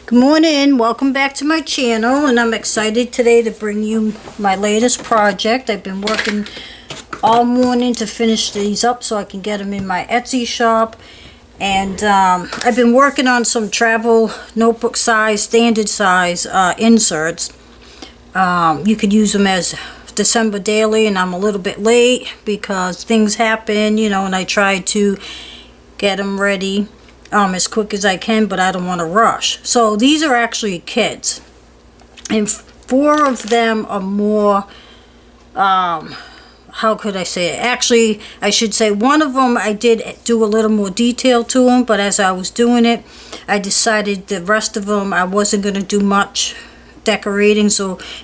Good morning, welcome back to my channel, and I'm excited today to bring you my latest project. I've been working all morning to finish these up so I can get them in my Etsy shop. And I've been working on some travel notebook size, standard size inserts. You could use them as December daily, and I'm a little bit late because things happen, you know, and I try to get them ready as quick as I can, but I don't want to rush. So these are actually kits, and 4 of them are more how could I say it? Actually, I should say one of them I did do a little more detail to them, but as I was doing it, I decided the rest of them I wasn't going to do much decorating,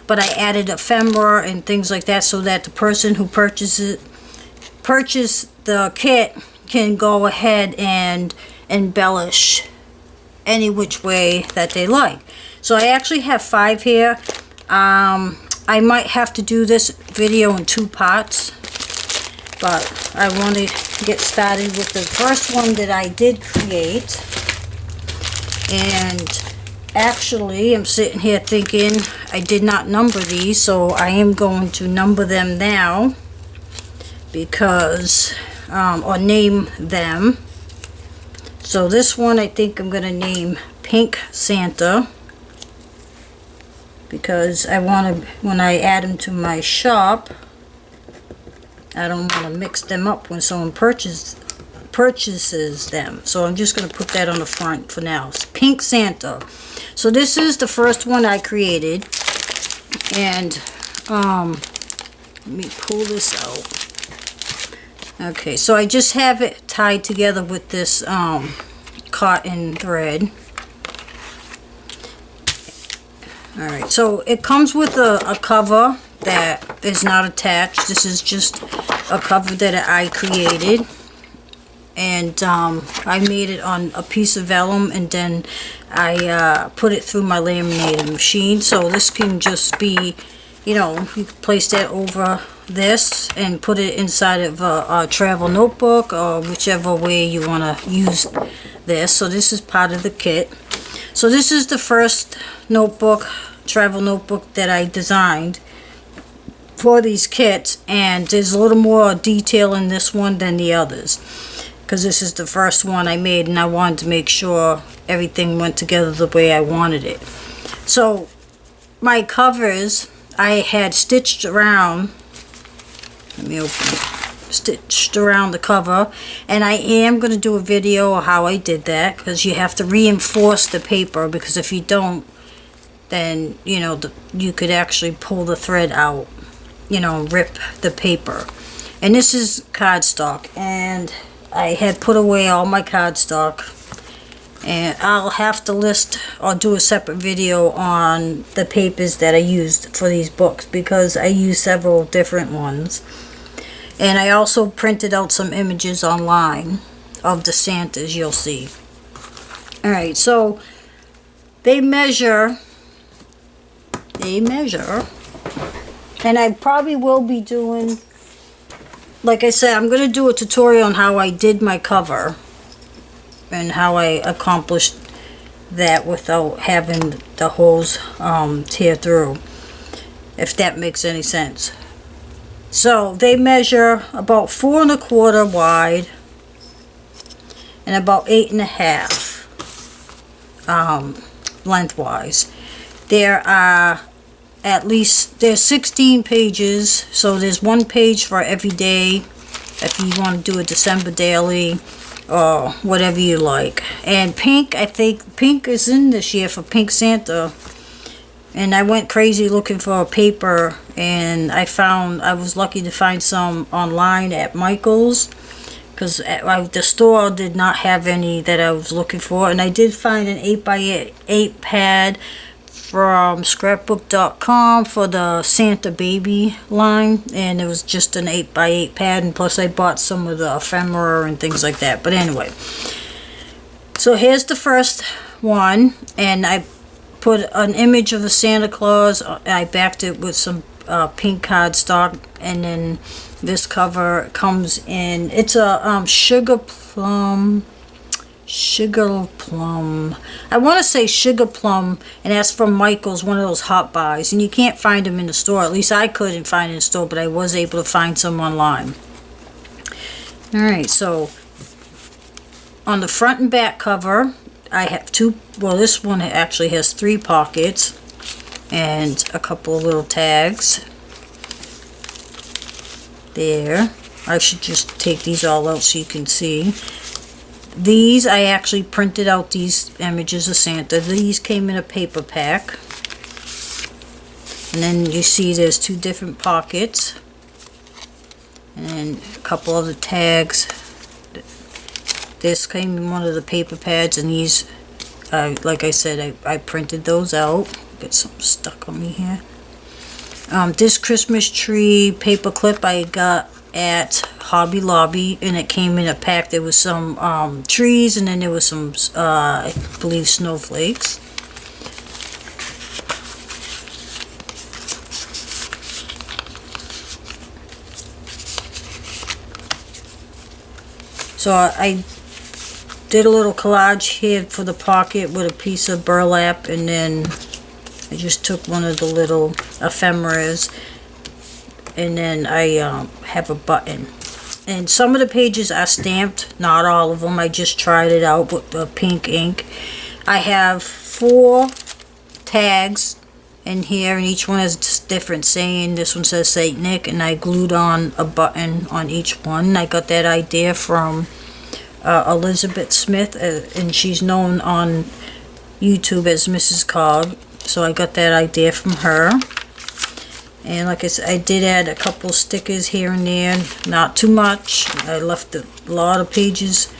but I added ephemera and things like that so that the person who purchased the kit can go ahead and embellish any which way that they like. So I actually have 5 here. I might have to do this video in 2 parts, but I want to get started with the first one that I did create. And actually I'm sitting here thinking I did not number these, so I am going to number them now because or name them. So this one I think I'm going to name Pink Santa, because I want to, when I add them to my shop, I don't want to mix them up when someone purchases them. So I'm just going to put that on the front for now. It's Pink Santa. So this is the first one I created, and let me pull this out. Okay, so I just have it tied together with this cotton thread. Alright, so it comes with a cover that is not attached. This is just a cover that I created, and I made it on a piece of vellum, and then I put it through my laminated machine. So this can just be, you know, you can place that over this and put it inside of a travel notebook, or whichever way you want to use this. So this is part of the kit. So this is the first notebook, travel notebook, that I designed for these kits, and there's a little more detail in this one than the others because this is the first one I made, and I wanted to make sure everything went together the way I wanted it. So my covers I had stitched around, let me open it, stitched around the cover, and I am going to do a video of how I did that, because you have to reinforce the paper, because if you don't, then you know you could actually pull the thread out, you know, rip the paper. And this is cardstock, and I had put away all my cardstock, and I'll have to list or do a separate video on the papers that I used for these books, because I used several different ones. And I also printed out some images online of the Santas you'll see. Alright, so they measure, and I probably will be doing, like I said, I'm going to do a tutorial on how I did my cover and how I accomplished that without having the holes tear through, if that makes any sense. So they measure about 4 1/4 wide and about 8 1/2 lengthwise. There are there's 16 pages, so there's 1 page for every day if you want to do a December daily or whatever you like. And pink, I think pink is in this year for Pink Santa. And I went crazy looking for a paper, and I was lucky to find some online at Michael's, because the store did not have any that I was looking for. And I did find an 8x8 pad from scrapbook.com for the Santa baby line, and it was just an 8x8 pad, and plus I bought some of the ephemera and things like that. But anyway, so here's the first one, and I put an image of the Santa Claus. I backed it with some pink cardstock, and then this cover comes in, it's a sugar plum Sugar Plum. I want to say Sugar Plum, and that's from Michael's, one of those hot buys. And you can't find them in the store. At least I couldn't find it in the store, but I was able to find some online. Alright, so on the front and back cover, I have two, well, this one actually has 3 pockets and a couple of little tags. There. I should just take these all out so you can see. These, I actually printed out these images of Santa. These came in a paper pack. And then you see there's 2 different pockets. And a couple of the tags. This came in one of the paper pads, and these, like I said, I printed those out. Get something stuck on me here. This Christmas tree paper clip I got at Hobby Lobby, and it came in a pack. There was some trees, and then there was some, I believe, snowflakes. So I did a little collage here for the pocket with a piece of burlap, and then I just took one of the little ephemeras, and then I have a button. And some of the pages are stamped, not all of them. I just tried it out with the pink ink. I have 4 tags in here, and each one has a different saying. This one says Saint Nick, and I glued on a button on each one. I got that idea from Elizabeth Smith, and she's known on YouTube as Mrs. Cog. So I got that idea from her. And like I said, I did add a couple stickers here and there, not too much. I left a lot of pages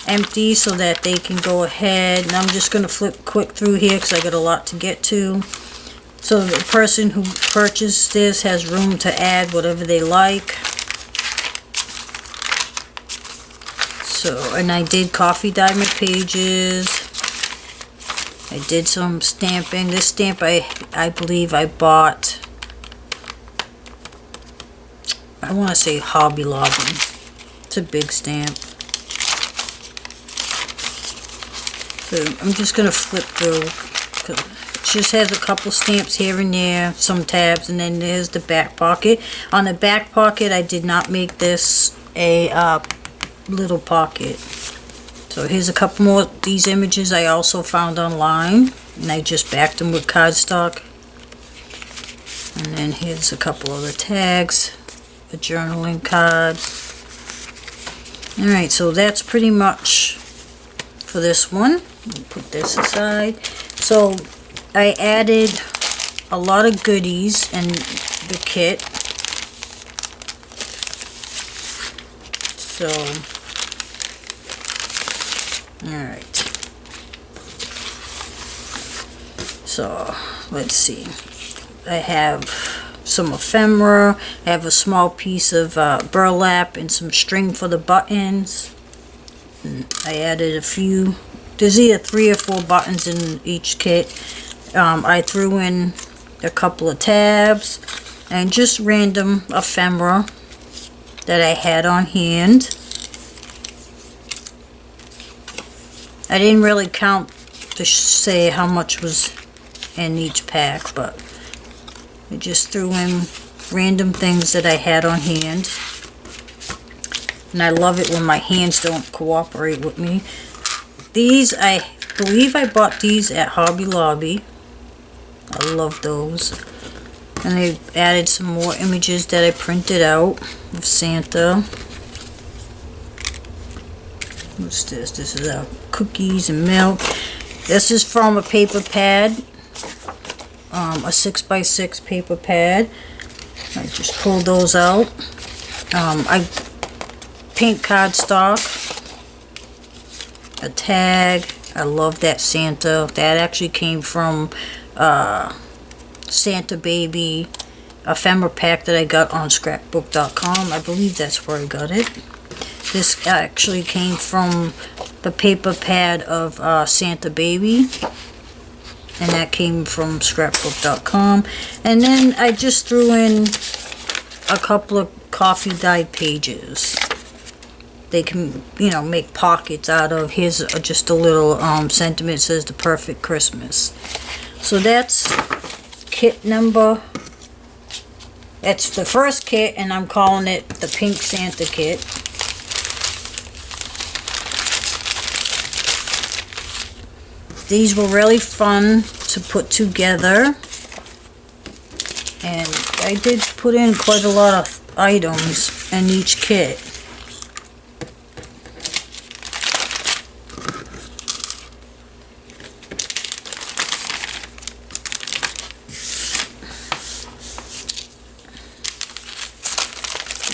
empty so that they can go ahead. And I'm just going to flip quick through here because I got a lot to get to. So the person who purchased this has room to add whatever they like. So, and I did coffee dye my pages. I did some stamping. This stamp I believe I bought, I want to say Hobby Lobby. It's a big stamp. So I'm just going to flip through. It just has a couple stamps here and there, some tabs, and then there's the back pocket. On the back pocket, I did not make this a little pocket. So here's a couple more of these images I also found online, and I just backed them with cardstock. And then here's a couple of the tags, a journaling card. Alright, so that's pretty much for this one. Put this aside. So I added a lot of goodies in the kit. So alright, so let's see, I have some ephemera, I have a small piece of burlap and some string for the buttons, and I added a few, there's either 3 or 4 buttons in each kit. I threw in a couple of tabs and just random ephemera that I had on hand. I didn't really count to say how much was in each pack, but I just threw in random things that I had on hand. And I love it when my hands don't cooperate with me. These, I believe I bought these at Hobby Lobby. I love those. And I added some more images that I printed out of Santa. What's this? This is cookies and milk. This is from a paper pad, a 6x6 paper pad. I just pulled those out. I pink cardstock, a tag. I love that Santa. That actually came from Santa Baby ephemera pack that I got on scrapbook.com. I believe that's where I got it. This actually came from the paper pad of Santa Baby, and that came from scrapbook.com. And then I just threw in a couple of coffee dyed pages. they can, you know, make pockets out of. Here's just a little sentiment. It says the perfect Christmas. So that's kit number, that's the first kit, and I'm calling it the Pink Santa Kit. These were really fun to put together, and I did put in quite a lot of items in each kit.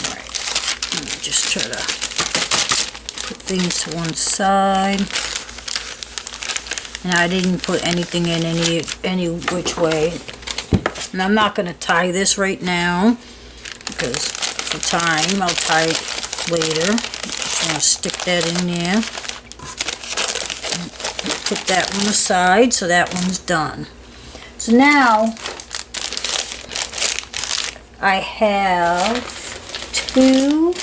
Alright, let me just try to put things to one side. And I didn't put anything in any which way. And I'm not going to tie this right now, because for time, I'll tie it later. Just want to stick that in there. Put that one aside, so that one's done. So now, I have two,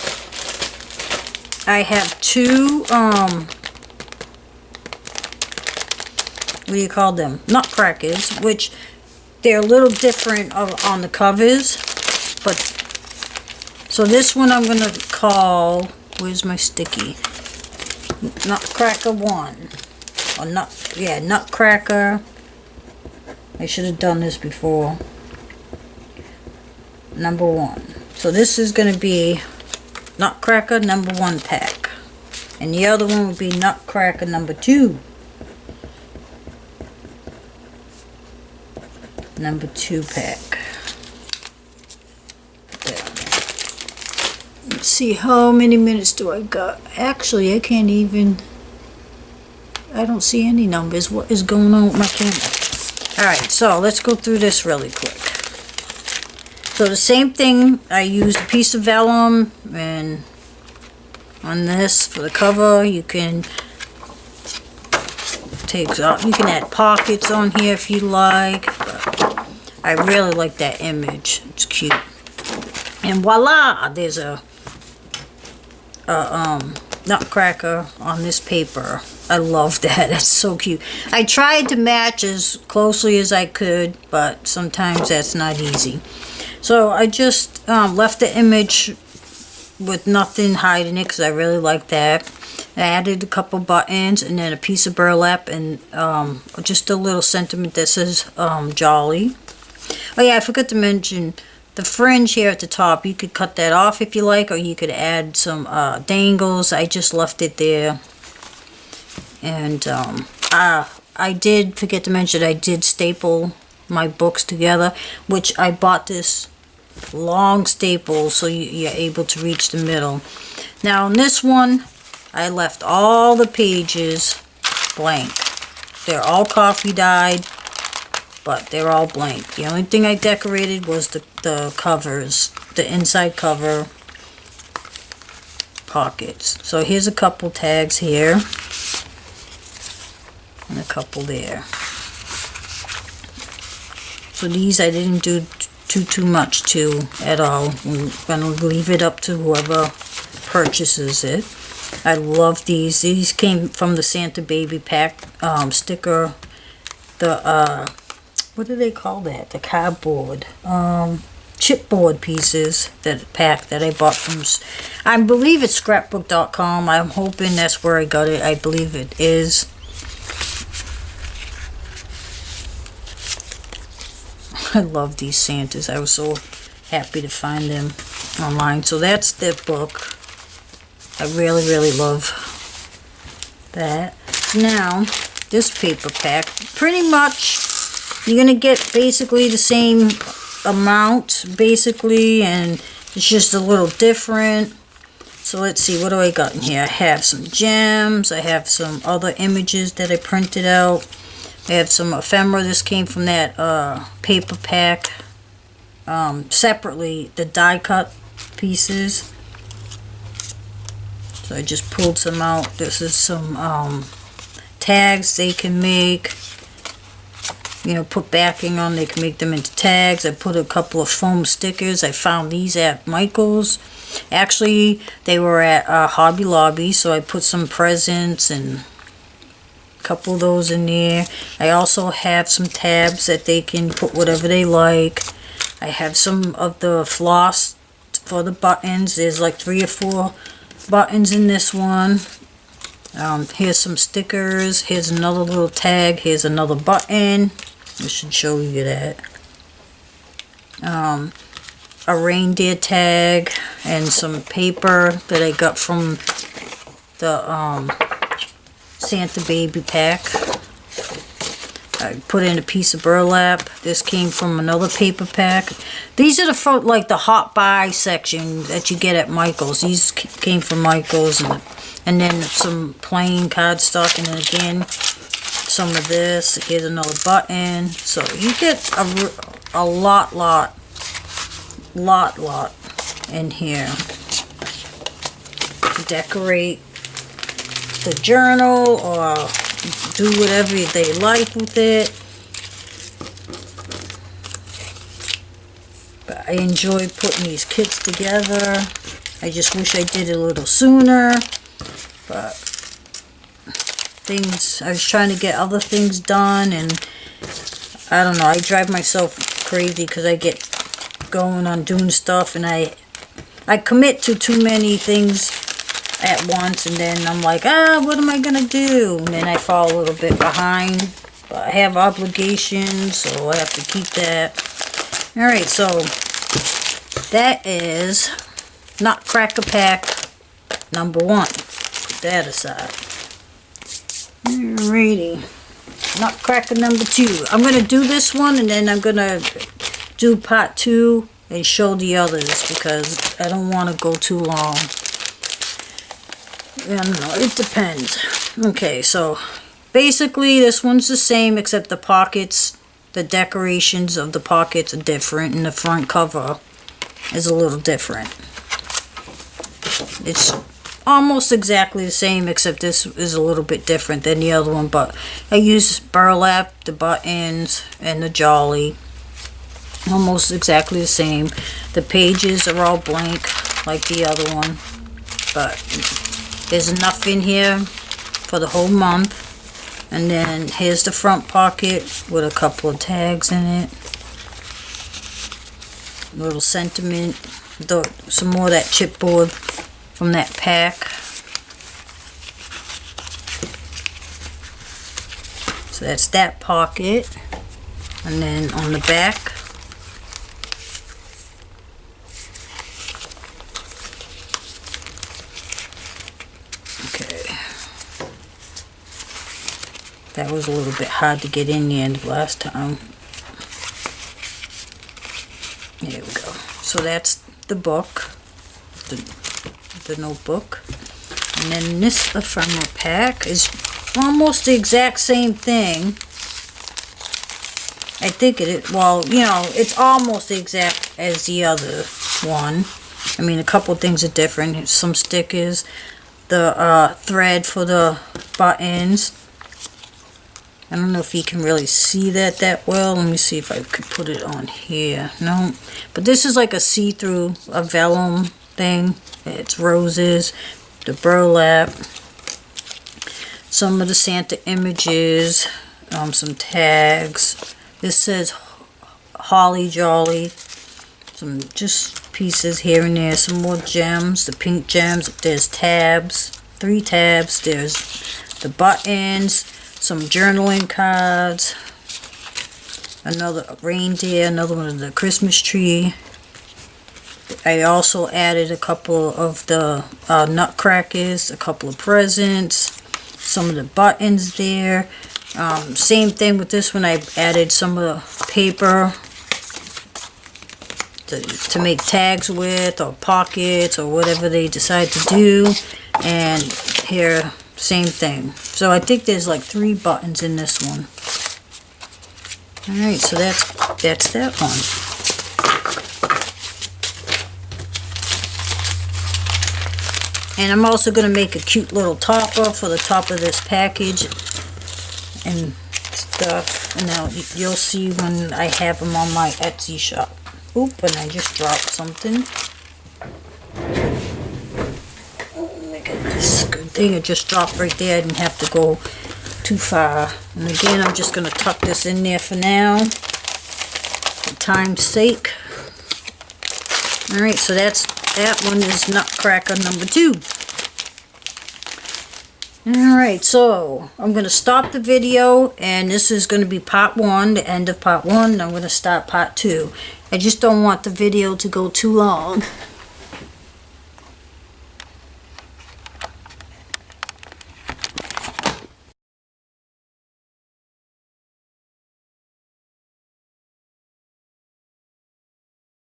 what do you call them? Nutcrackers, which they're a little different on the covers, but so this one I'm gonna call, where's my sticky? Nutcracker 1, or Nutcracker. I should have done this before. Number 1. So this is gonna be Nutcracker number 1 pack, and the other one would be Nutcracker number 2. Number 2 pack. There. Let's see, how many minutes do I got? Actually, I can't even, I don't see any numbers. What is going on with my camera? Alright, so let's go through this really quick. So the same thing, I used a piece of vellum, and on this for the cover you can you can add pockets on here if you like, but I really like that image. It's cute. And voila, there's a nutcracker on this paper. I love that. That's so cute. I tried to match as closely as I could, but sometimes that's not easy. So I just left the image with nothing hiding it, because I really like that. I added a couple buttons and then a piece of burlap and just a little sentiment that says jolly. Oh yeah, I forgot to mention the fringe here at the top. You could cut that off if you like, or you could add some dangles. I just left it there. And I did forget to mention I did staple my books together, which I bought this long staple so you're able to reach the middle. Now on this one, I left all the pages blank. They're all coffee dyed, but they're all blank. The only thing I decorated was the covers, the inside cover pockets. So here's a couple tags here and a couple there. So these I didn't do too much to at all. I'm gonna leave it up to whoever purchases it. I love these. These came from the Santa Baby pack sticker. The what do they call that? The cardboard chipboard pieces, that pack that I bought from, I believe it's scrapbook.com. I'm hoping that's where I got it. I believe it is. I love these Santas. I was so happy to find them online. So that's their book. I really love that. Now, this paper pack, pretty much you're going to get basically the same amount, basically, and it's just a little different. So let's see, what do I got in here? I have some gems. I have some other images that I printed out. I have some ephemera. This came from that paper pack. Separately, the die cut pieces. So I just pulled some out. This is some tags they can make. You know, put backing on. They can make them into tags. I put a couple of foam stickers. I found these at Michael's. Actually, they were at Hobby Lobby, so I put some presents and a couple of those in there. I also have some tabs that they can put whatever they like. I have some of the floss for the buttons. There's like 3 or 4 buttons in this one. Here's some stickers. Here's another little tag. Here's another button. I should show you that. A reindeer tag and some paper that I got from the Santa baby pack. I put in a piece of burlap. This came from another paper pack. These are like the hot buy section that you get at Michael's. These came from Michael's, and then some plain cardstock, and then again some of this. Here's another button. So you get a lot in here to decorate the journal or do whatever they like with it. But I enjoy putting these kits together. I just wish I did it a little sooner, but I was trying to get other things done, and I don't know, I drive myself crazy because I get going on doing stuff, and I commit to too many things at once, and then I'm like, what am I gonna do? And then I fall a little bit behind, but I have obligations, so I have to keep that. Alright, so that is Nutcracker pack number 1. Put that aside. Alrighty, Nutcracker number 2. I'm gonna do this one, and then I'm gonna do part 2 and show the others, because I don't want to go too long. I don't know, it depends. Okay, so basically this one's the same, except the pockets, the decorations of the pockets are different, and the front cover is a little different. It's almost exactly the same, except this is a little bit different than the other one, but I use burlap, the buttons, and the jolly. Almost exactly the same. The pages are all blank like the other one, but there's enough in here for the whole month. And then here's the front pocket with a couple of tags in it. A little sentiment. Some more of that chipboard from that pack. So that's that pocket. And then on the back, that was a little bit hard to get in the end last time. There we go. So that's the book, the notebook. And then this ephemera pack is almost the exact same thing. I think it is, well, you know, it's almost the exact as the other one. I mean, a couple things are different. Some stickers, the thread for the buttons. I don't know if you can really see that well. Let me see if I could put it on here. No. But this is like a see-through, a vellum thing. It's roses, the burlap, some of the Santa images, some tags. This says Holly Jolly. Some just pieces here and there. Some more gems, the pink gems. There's tabs, 3 tabs. There's the buttons. Some journaling cards, another reindeer, another one of the Christmas tree. I also added a couple of the nutcrackers, a couple of presents, some of the buttons there. Same thing with this one, I added some of the paper to make tags with, or pockets, or whatever they decide to do. And here, same thing. So I think there's like 3 buttons in this one. Alright, so that's that one. And I'm also going to make a cute little topper for the top of this package and stuff. And now you'll see when I have them on my Etsy shop. Oop, and I just dropped something. me get this good thing. It just dropped right there. I didn't have to go too far. And again, I'm just going to tuck this in there for now, for time's sake. Alright, so that one is Nutcracker number 2. Alright, so I'm going to stop the video, and this is going to be part 1, the end of part 1. I'm going to start part 2. I just don't want the video to go too long.